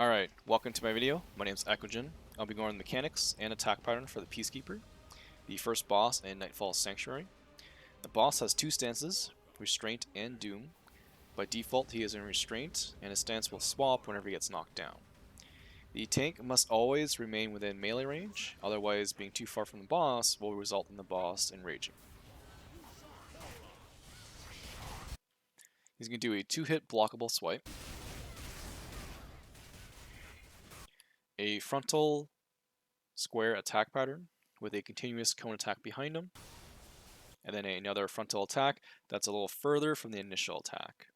Alright, welcome to my video. My name is Eckogen. I'll be going over the mechanics and attack pattern for the Peacekeeper, the first boss in Nightfall Sanctuary. The boss has two stances, Restraint and Doom. By default he is in Restraint, and his stance will swap whenever he gets knocked down. The tank must always remain within melee range, otherwise being too far from the boss will result in the boss enraging. He's going to do a 2-hit blockable swipe, a frontal square attack pattern with a continuous cone attack behind him, and then another frontal attack that's a little further from the initial attack.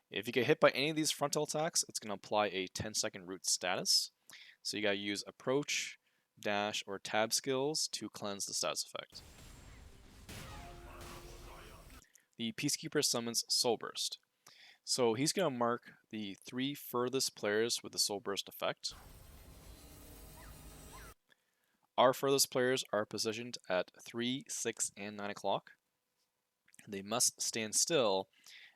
If you get hit by any of these frontal attacks, it's going to apply a 10-second root status. So you got to use approach, dash, or tab skills to cleanse the status effect. The Peacekeeper summons Soul Burst. So he's going to mark the 3 furthest players with the Soul Burst effect. Our furthest players are positioned at 3, 6, and 9 o'clock. They must stand still,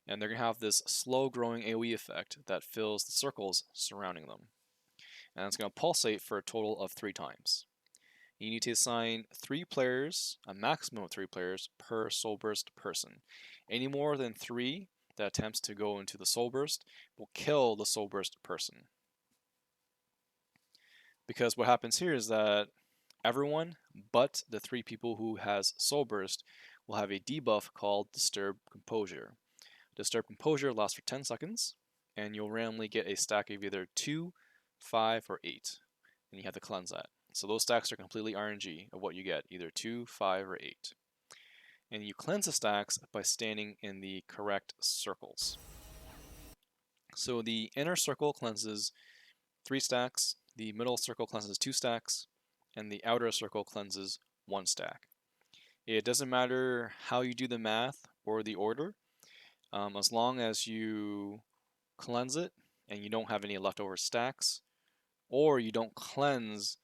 and they're going to have this slow growing AoE effect that fills the circles surrounding them. And it's going to pulsate for a total of 3 times. You need to assign 3 players, a maximum of 3 players, per Soul Burst person. Any more than 3 that attempts to go into the Soul Burst will kill the Soul Burst person. Because what happens here is that everyone but the 3 people who has Soul Burst will have a debuff called Disturb Composure. Disturb Composure lasts for 10 seconds, and you'll randomly get a stack of either 2, 5, or 8, and you have to cleanse that. So those stacks are completely RNG of what you get, either 2, 5, or 8. And you cleanse the stacks by standing in the correct circles. So the inner circle cleanses 3 stacks, the middle circle cleanses 2 stacks, and the outer circle cleanses 1 stack. It doesn't matter how you do the math or the order, as long as you cleanse it and you don't have any leftover stacks, or you don't cleanse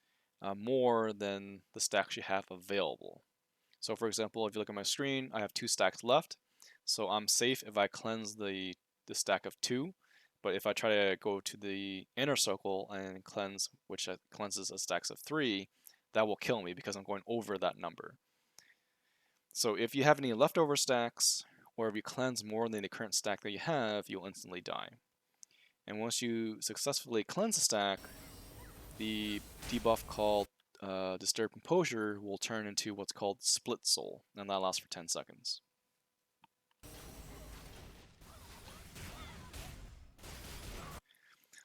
more than the stacks you have available. So for example, if you look at my screen, I have 2 stacks left, so I'm safe if I cleanse the stack of 2, but if I try to go to the inner circle and cleanse, which cleanses a stacks of 3, that will kill me because I'm going over that number. So if you have any leftover stacks, or if you cleanse more than the current stack that you have, you'll instantly die. And once you successfully cleanse a stack, the debuff called Disturb Composure will turn into what's called Split Soul, and that lasts for 10 seconds.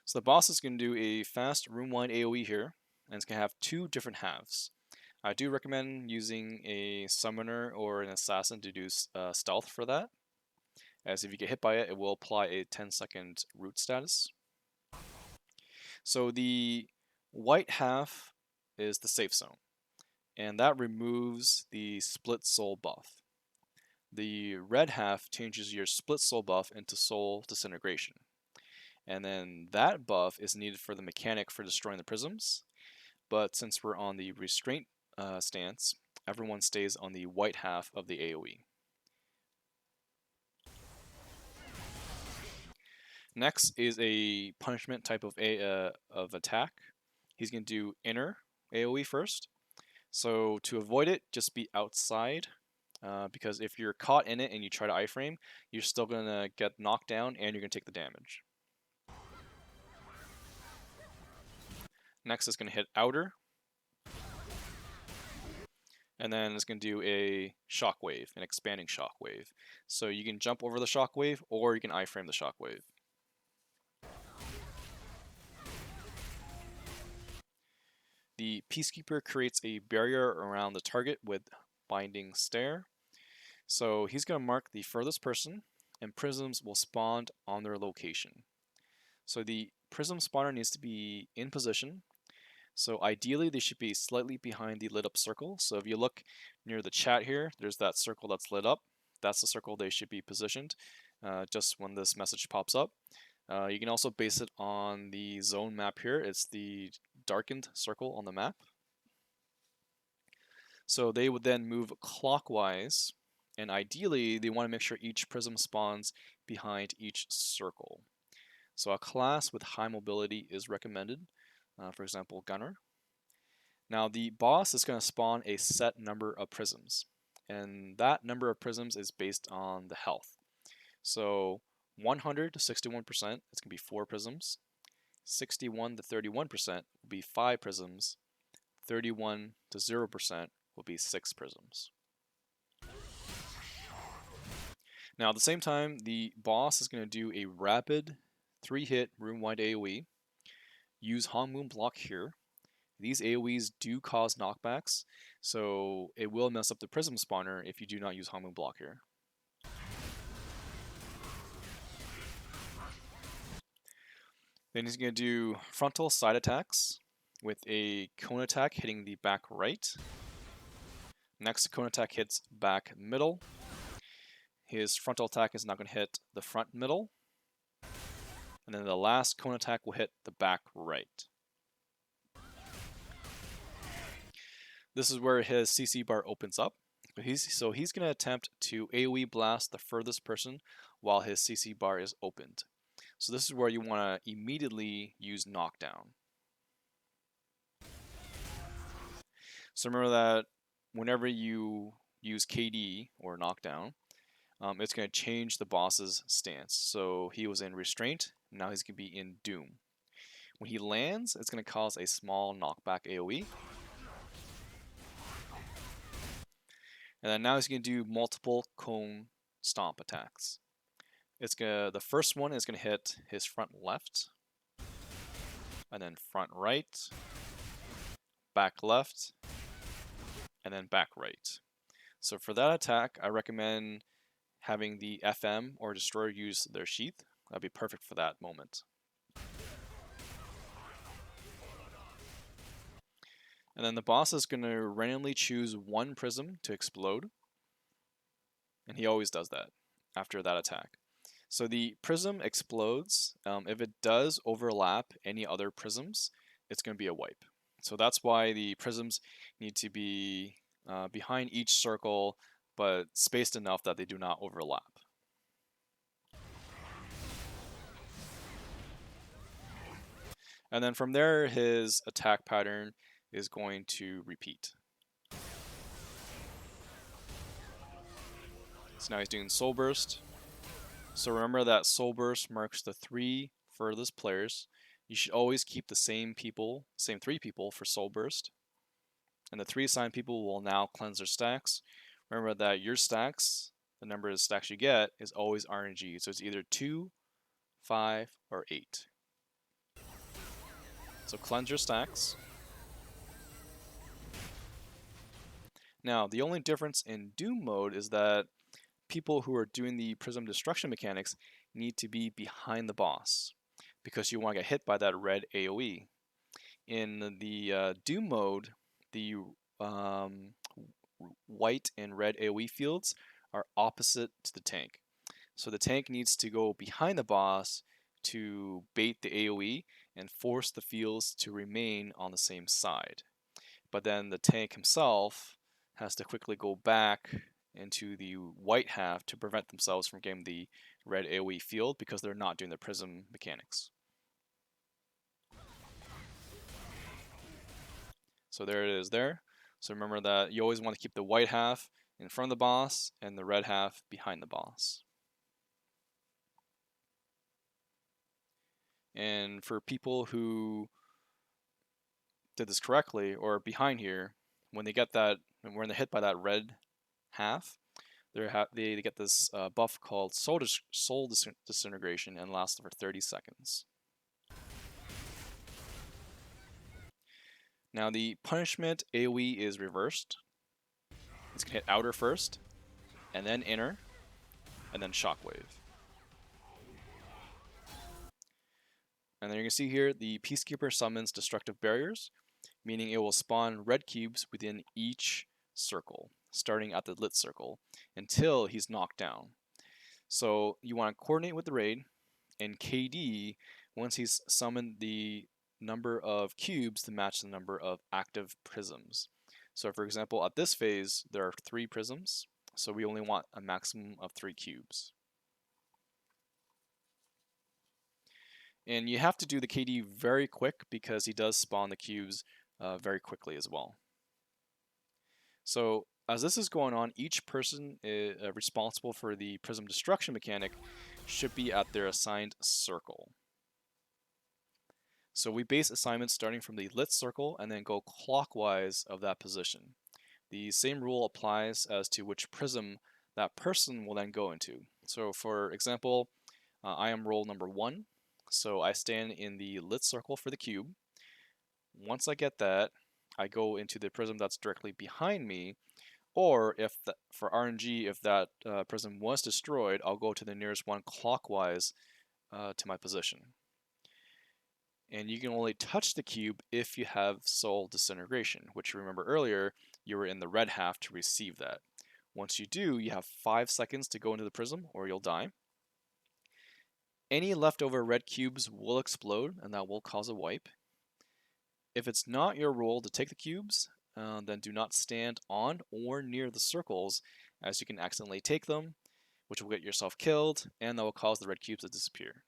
So the boss is going to do a fast room-wide AoE here, and it's going to have 2 different halves. I do recommend using a summoner or an assassin to do stealth for that, as if you get hit by it, it will apply a 10-second root status. So the white half is the safe zone, and that removes the split soul buff. The red half changes your split soul buff into soul disintegration, and then that buff is needed for the mechanic for destroying the prisms, but since we're on the restraint stance, everyone stays on the white half of the AoE. Next is a punishment type of attack. He's going to do inner AoE first. So to avoid it, just be outside, because if you're caught in it and you try to iframe, you're still going to get knocked down and you're going to take the damage. Next is going to hit outer, and then it's going to do a shockwave, an expanding shockwave. So you can jump over the shockwave or you can iframe the shockwave. The Peacekeeper creates a barrier around the target with Binding Stare. So he's going to mark the furthest person, and prisms will spawn on their location. So the prism spawner needs to be in position. So ideally they should be slightly behind the lit up circle. So if you look near the chat here, there's that circle that's lit up. That's the circle they should be positioned just when this message pops up. You can also base it on the zone map here. It's the darkened circle on the map. So they would then move clockwise, and ideally they want to make sure each prism spawns behind each circle. So a class with high mobility is recommended, for example, Gunner. Now the boss is going to spawn a set number of prisms, and that number of prisms is based on the health. So 100 to 61%, it's going to be 4 prisms. 61 to 31% will be 5 prisms. 31 to 0% will be 6 prisms. Now at the same time, the boss is going to do a rapid 3-hit room-wide AoE. Use Hong Moon block here. These AoEs do cause knockbacks, so it will mess up the prism spawner if you do not use Hong Moon block here. Then he's going to do frontal side attacks with a cone attack hitting the back right. Next cone attack hits back middle. His frontal attack is now going to hit the front middle. And then the last cone attack will hit the back right. This is where his CC bar opens up. So he's going to attempt to AoE blast the furthest person while his CC bar is opened. So this is where you want to immediately use knockdown. So remember that whenever you use KD or knockdown, it's going to change the boss's stance. So he was in Restraint, now he's going to be in Doom. When he lands, it's going to cause a small knockback AoE. And then now he's going to do multiple cone stomp attacks. The first one is going to hit his front left, and then front right, back left, and then back right. So for that attack, I recommend having the FM or Destroyer use their sheath. That'd be perfect for that moment. And then the boss is going to randomly choose one prism to explode. And he always does that after that attack. So the prism explodes. If it does overlap any other prisms, it's going to be a wipe. So that's why the prisms need to be behind each circle, but spaced enough that they do not overlap. And then from there, his attack pattern is going to repeat. So now he's doing Soul Burst. So remember that Soul Burst marks the 3 furthest players. You should always keep the same 3 people for Soul Burst. And the 3 assigned people will now cleanse their stacks. Remember that your stacks, the number of stacks you get, is always RNG. So it's either 2, 5, or 8. So cleanse your stacks. Now, the only difference in Doom mode is that people who are doing the Prism destruction mechanics need to be behind the boss, because you want to get hit by that red AoE. In the Doom mode, the white and red AoE fields are opposite to the tank. So the tank needs to go behind the boss to bait the AoE and force the fields to remain on the same side. But then the tank himself has to quickly go back into the white half to prevent themselves from getting the red AoE field because they're not doing the prism mechanics. So there it is there. So remember that you always want to keep the white half in front of the boss and the red half behind the boss. And for people who did this correctly or behind here, when they get that, when they're hit by that red half, they get this buff called Soul Disintegration and lasts for 30 seconds. Now the punishment AoE is reversed. It's going to hit outer first, and then inner, and then shockwave. And then you can see here the Peacekeeper summons destructive barriers, meaning it will spawn red cubes within each circle, starting at the lit circle, until he's knocked down. So you want to coordinate with the raid, and KD once he's summoned the number of cubes to match the number of active prisms. So for example, at this phase, there are 3 prisms, so we only want a maximum of 3 cubes. And you have to do the KD very quick because he does spawn the cubes very quickly as well. So as this is going on, each person responsible for the Prism destruction mechanic should be at their assigned circle. So we base assignments starting from the lit circle and then go clockwise of that position. The same rule applies as to which prism that person will then go into. So for example, I am role number 1, so I stand in the lit circle for the cube. Once I get that, I go into the prism that's directly behind me, or if for RNG, if that prism was destroyed, I'll go to the nearest one clockwise to my position. And you can only touch the cube if you have soul disintegration, which remember earlier, you were in the red half to receive that. Once you do, you have 5 seconds to go into the prism or you'll die. Any leftover red cubes will explode and that will cause a wipe. If it's not your role to take the cubes, then do not stand on or near the circles, as you can accidentally take them, which will get yourself killed, and that will cause the red cubes to disappear.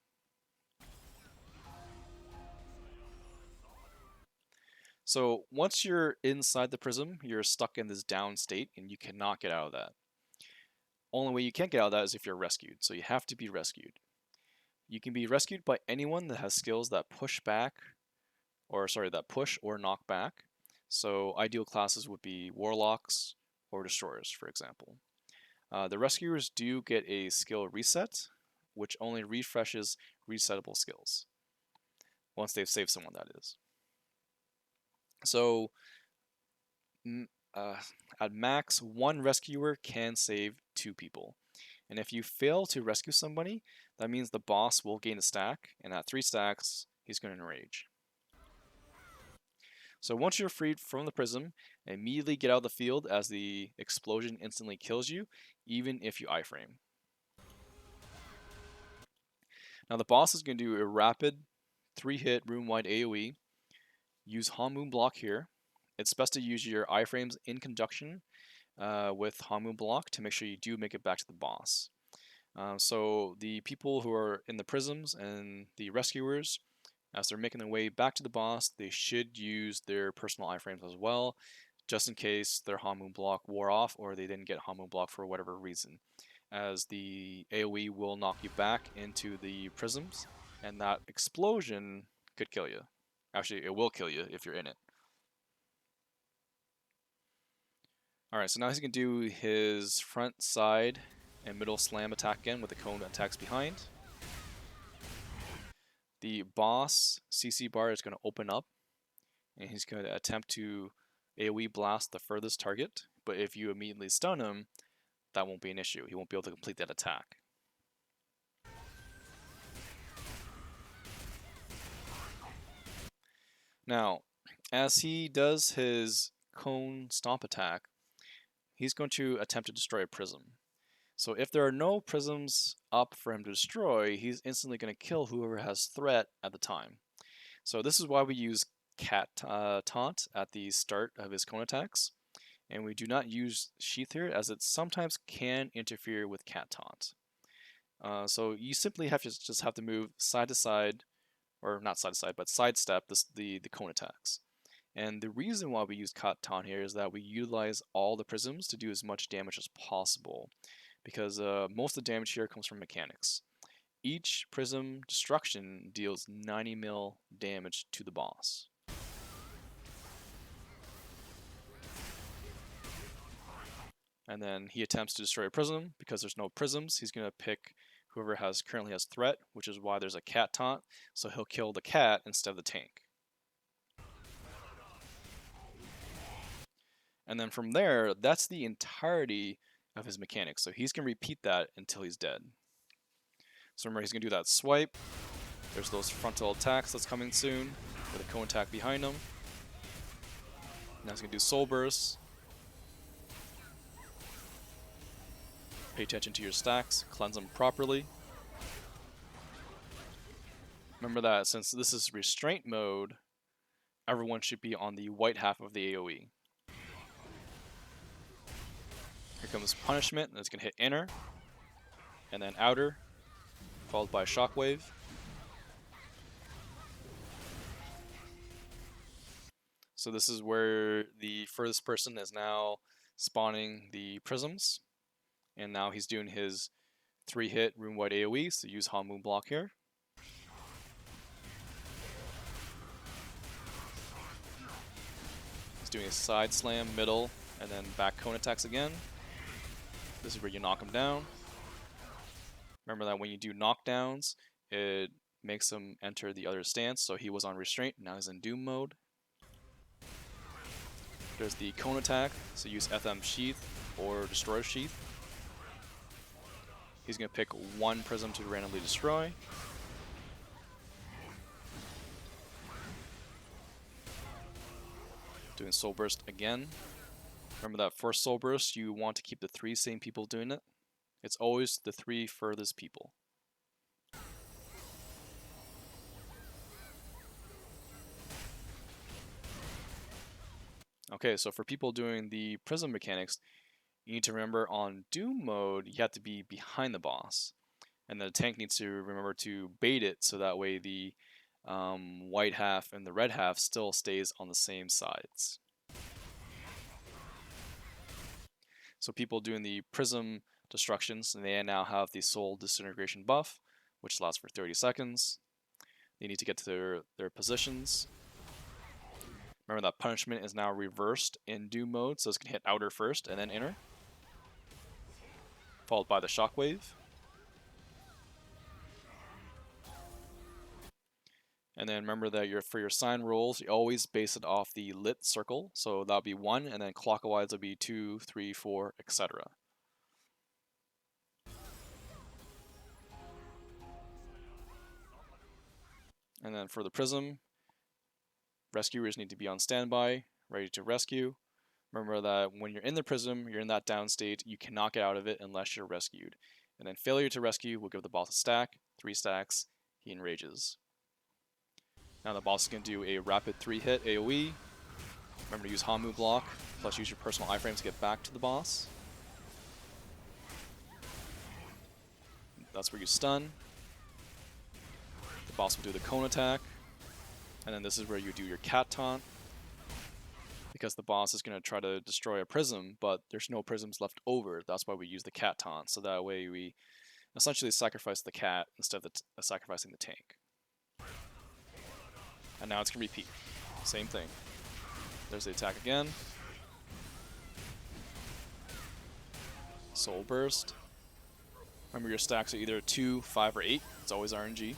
So once you're inside the prism, you're stuck in this down state, and you cannot get out of that. Only way you can't get out of that is if you're rescued, so you have to be rescued. You can be rescued by anyone that has skills that push back, that push or knock back. So ideal classes would be warlocks or destroyers, for example. The rescuers do get a skill reset, which only refreshes resettable skills. Once they've saved someone, that is. So at max, 1 rescuer can save 2 people. And if you fail to rescue somebody, that means the boss will gain a stack, and at 3 stacks, he's going to enrage. So once you're freed from the prism, immediately get out of the field as the explosion instantly kills you, even if you iframe. Now the boss is going to do a rapid 3-hit room-wide AoE. Use Hanmoon block here. It's best to use your iframes in conjunction with Hanmoon block to make sure you do make it back to the boss. So the people who are in the prisms and the rescuers, as they're making their way back to the boss, they should use their personal iframes as well, just in case their Hanmoon block wore off or they didn't get Hanmoon block for whatever reason, as the AoE will knock you back into the prisms, and that explosion could kill you. Actually, it will kill you if you're in it. Alright, so now he's going to do his front, side, and middle slam attack again with the cone attacks behind. The boss CC bar is going to open up, and he's going to attempt to AoE blast the furthest target, but if you immediately stun him, that won't be an issue. He won't be able to complete that attack. Now, as he does his cone stomp attack, he's going to attempt to destroy a prism. So if there are no prisms up for him to destroy, he's instantly going to kill whoever has threat at the time. So this is why we use cat taunt at the start of his cone attacks, and we do not use sheath here as it sometimes can interfere with cat taunt. So you simply just have to move side to side, or not side to side, but sidestep the cone attacks. And the reason why we use cat taunt here is that we utilize all the prisms to do as much damage as possible, because most of the damage here comes from mechanics. Each prism destruction deals 90 mil damage to the boss. And then he attempts to destroy a prism. Because there's no prisms, he's going to pick whoever currently has threat, which is why there's a cat taunt, so he'll kill the cat instead of the tank. And then from there, that's the entirety of his mechanics. So he's going to repeat that until he's dead. So remember, he's going to do that swipe. There's those frontal attacks that's coming soon, with a cone attack behind him. Now he's going to do soul bursts. Pay attention to your stacks, cleanse them properly. Remember that since this is Restraint Mode, everyone should be on the white half of the AoE. Here comes Punishment, and it's going to hit inner, and then outer, followed by Shockwave. So this is where the furthest person is now spawning the prisms, and now he's doing his 3-hit room-wide AoE, so use Hot Moon Block here. He's doing a side slam, middle, and then back cone attacks again. This is where you knock him down. Remember that when you do knockdowns, it makes him enter the other stance, so he was on Restraint, now he's in Doom mode. There's the cone attack, so use FM Sheath or Destroyer Sheath. He's going to pick one prism to randomly destroy. Doing Soul Burst again. Remember that for Soul Burst, you want to keep the 3 same people doing it. It's always the 3 furthest people. Okay, so for people doing the Prism mechanics, you need to remember on Doom mode, you have to be behind the boss. And the tank needs to remember to bait it so that way the white half and the red half still stays on the same sides. So people doing the Prism destructions, and they now have the Soul Disintegration buff, which lasts for 30 seconds. They need to get to their positions. Remember that punishment is now reversed in Doom mode, so it's going to hit outer first and then inner. Followed by the Shockwave. And then remember that for your sign rolls, you always base it off the lit circle. So that'll be 1, and then clockwise will be 2, 3, 4, etc. And then for the Prism, rescuers need to be on standby, ready to rescue. Remember that when you're in the Prism, you're in that down state, you cannot get out of it unless you're rescued. And then failure to rescue will give the boss a stack, 3 stacks, he enrages. Now the boss is going to do a rapid 3-hit AoE. Remember to use Hamu block, plus use your personal iframes to get back to the boss. That's where you stun. The boss will do the cone attack. And then this is where you do your cat taunt. Because the boss is going to try to destroy a prism, but there's no prisms left over. That's why we use the cat taunt. So that way we essentially sacrifice the cat instead of sacrificing the tank. And now it's going to repeat. Same thing. There's the attack again. Soul Burst. Remember your stacks are either 2, 5, or 8. It's always RNG.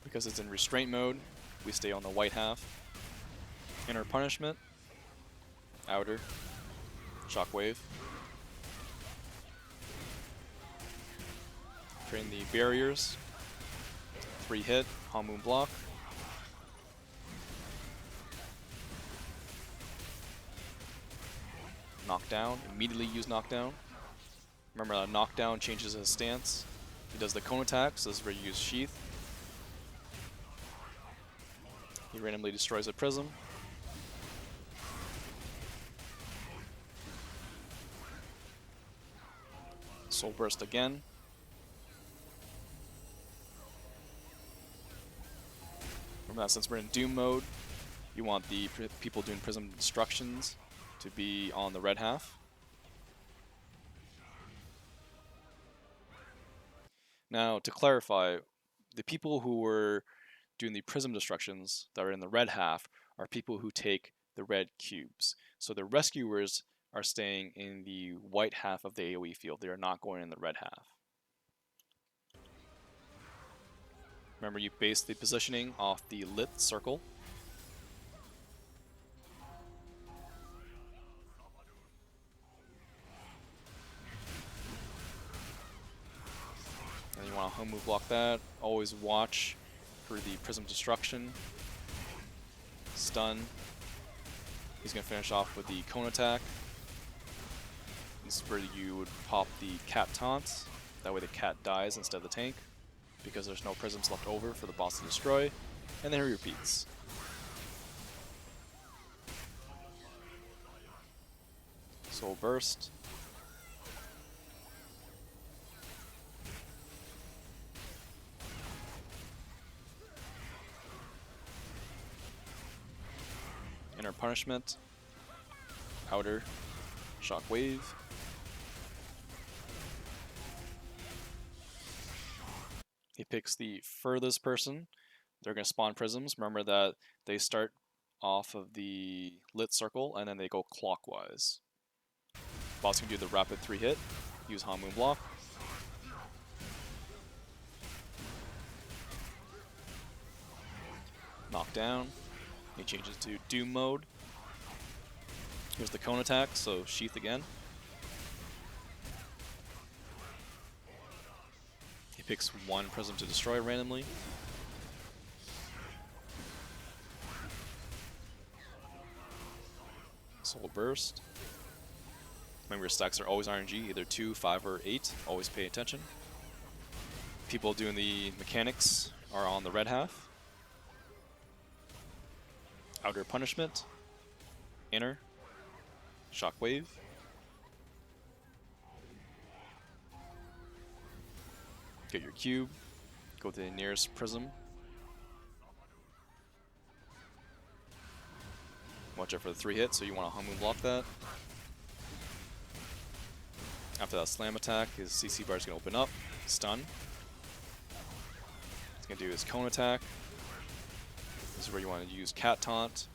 Because it's in Restraint mode, we stay on the white half. Inner Punishment. Outer. Shockwave. Train the barriers. 3-hit, Hamu block. Knockdown, immediately use knockdown. Remember that knockdown changes his stance. He does the cone attack, so this is where you use sheath. He randomly destroys a prism. Soul Burst again. Remember that since we're in Doom mode, you want the people doing Prism destructions to be on the red half. Now, to clarify, the people who were doing the Prism destructions that are in the red half are people who take the red cubes. So the rescuers are staying in the white half of the AoE field. They are not going in the red half. Remember, you base the positioning off the lit circle. And you want to home move block that. Always watch for the Prism destruction. Stun. He's going to finish off with the cone attack. This is where you would pop the cat taunts. That way the cat dies instead of the tank, because there's no prisms left over for the boss to destroy. And then he repeats. Soul Burst. Punishment, Outer, Shockwave. He picks the furthest person. They're going to spawn prisms. Remember that they start off of the lit circle and then they go clockwise. Boss can do the rapid 3-hit, use Hamu block. Knock down. He changes to Doom mode. Here's the cone attack, so sheath again. He picks one prism to destroy randomly. Soul Burst. Remember, your stacks are always RNG, either 2, 5, or 8. Always pay attention. People doing the mechanics are on the red half. Outer Punishment. Inner. Shockwave. Get your cube. Go to the nearest prism. Watch out for the 3-hit, so you want to Hamu block that. After that slam attack, his CC bar is going to open up. Stun. He's going to do his cone attack. This is where you want to use Cat Taunt.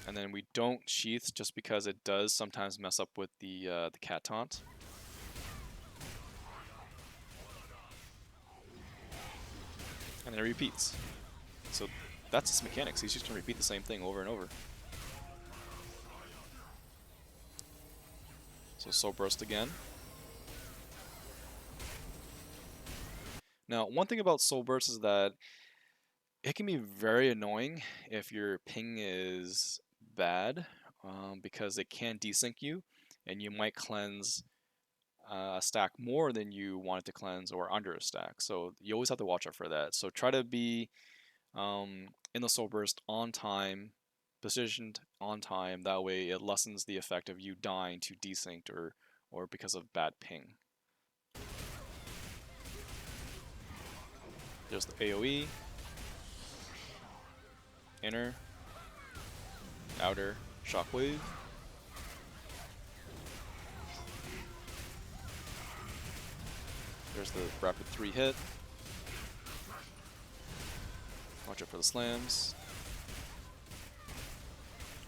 And then we don't sheath just because it does sometimes mess up with the Cat Taunt. And then it repeats. So that's his mechanics. He's just going to repeat the same thing over and over. So Soul Burst again. Now, one thing about Soul Burst is that it can be very annoying if your ping is bad, because it can desync you, and you might cleanse a stack more than you want it to cleanse, or under a stack. So you always have to watch out for that. So try to be in the Soul Burst on time, positioned on time. That way it lessens the effect of you dying to desynced or because of bad ping. There's the AoE. Inner. Outer. Shockwave. There's the rapid 3-hit. Watch out for the slams.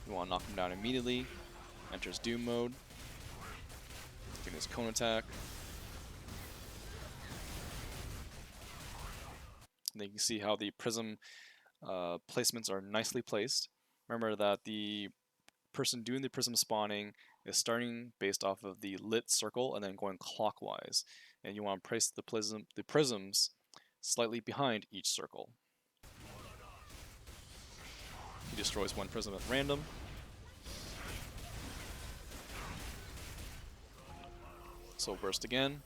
You want to knock him down immediately. Enters Doom mode. Doing his cone attack. And then you can see how the prism placements are nicely placed. Remember that the person doing the prism spawning is starting based off of the lit circle and then going clockwise. And you want to place the prisms slightly behind each circle. He destroys one prism at random. Soul Burst again.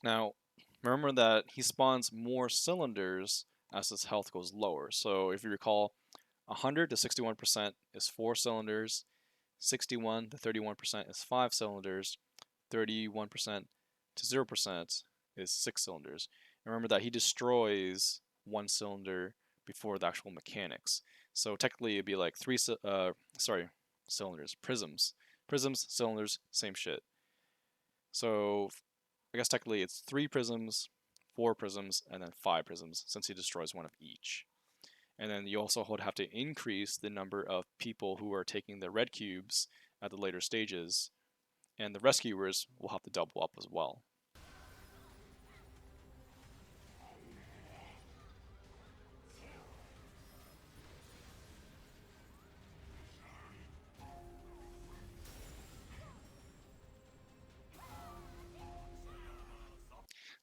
Now, remember that he spawns more cylinders as his health goes lower. So if you recall, 100 to 61% is 4 cylinders, 61 to 31% is 5 cylinders, 31% to 0% is 6 cylinders. And remember that he destroys 1 cylinder before the actual mechanics. So technically it'd be like cylinders, prisms. Prisms, cylinders, same shit. So I guess technically it's 3 prisms, 4 prisms, and then 5 prisms, since he destroys 1 of each. And then you also would have to increase the number of people who are taking the red cubes at the later stages, and the rescuers will have to double up as well.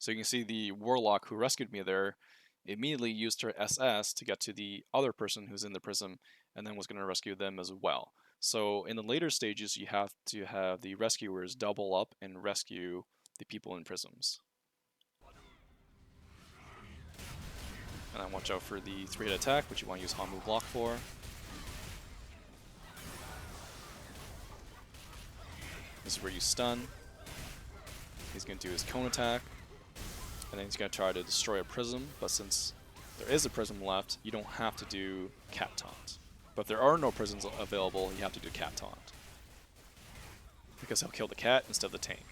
So you can see the warlock who rescued me there immediately used her SS to get to the other person who's in the prism, and then was going to rescue them as well. So in the later stages, you have to have the rescuers double up and rescue the people in prisms. And then watch out for the 3-hit attack, which you want to use Hamu block for. This is where you stun. He's he's going to do his cone attack, and then he's going to try to destroy a prism, but since there is a prism left, you don't have to do cat taunt. But if there are no prisms available, you have to do cat taunt, because he'll kill the cat instead of the tank.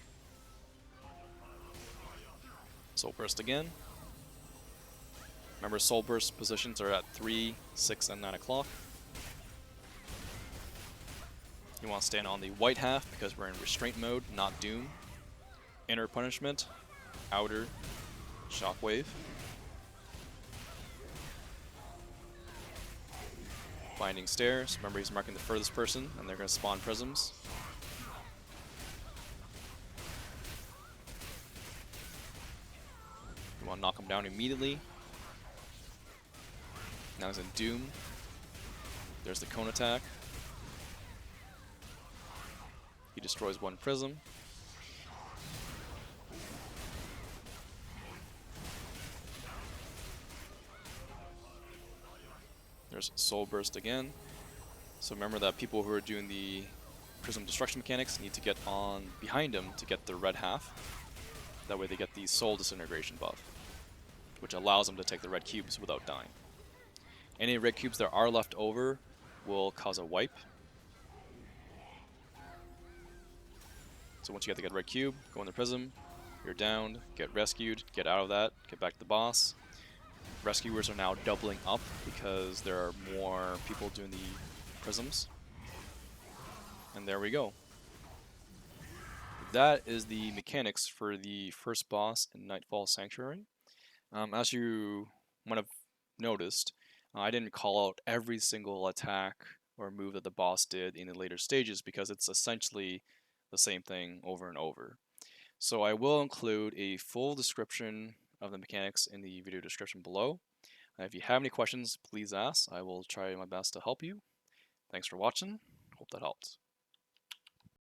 Soul Burst again. Remember, Soul Burst positions are at 3, 6, and 9 o'clock. You want to stand on the white half because we're in Restraint Mode, not Doom. Inner Punishment, Outer Shockwave. Binding Stairs, remember he's marking the furthest person, and they're going to spawn prisms. You want to knock him down immediately. Now he's in Doom. There's the cone attack. He destroys one prism. There's Soul Burst again. So remember that people who are doing the prism destruction mechanics need to get on behind him to get the red half. That way they get the Soul Disintegration buff, which allows them to take the red cubes without dying. Any red cubes that are left over will cause a wipe. So once you get the red cube, go in the prism, you're downed, get rescued, get out of that, get back to the boss. Rescuers are now doubling up because there are more people doing the prisms. And there we go. That is the mechanics for the first boss in Nightfall Sanctuary. As you might have noticed, I didn't call out every single attack or move that the boss did in the later stages because it's essentially the same thing over and over. So I will include a full description of the mechanics in the video description below. If you have any questions, please ask. I will try my best to help you. Thanks for watching. Hope that helped.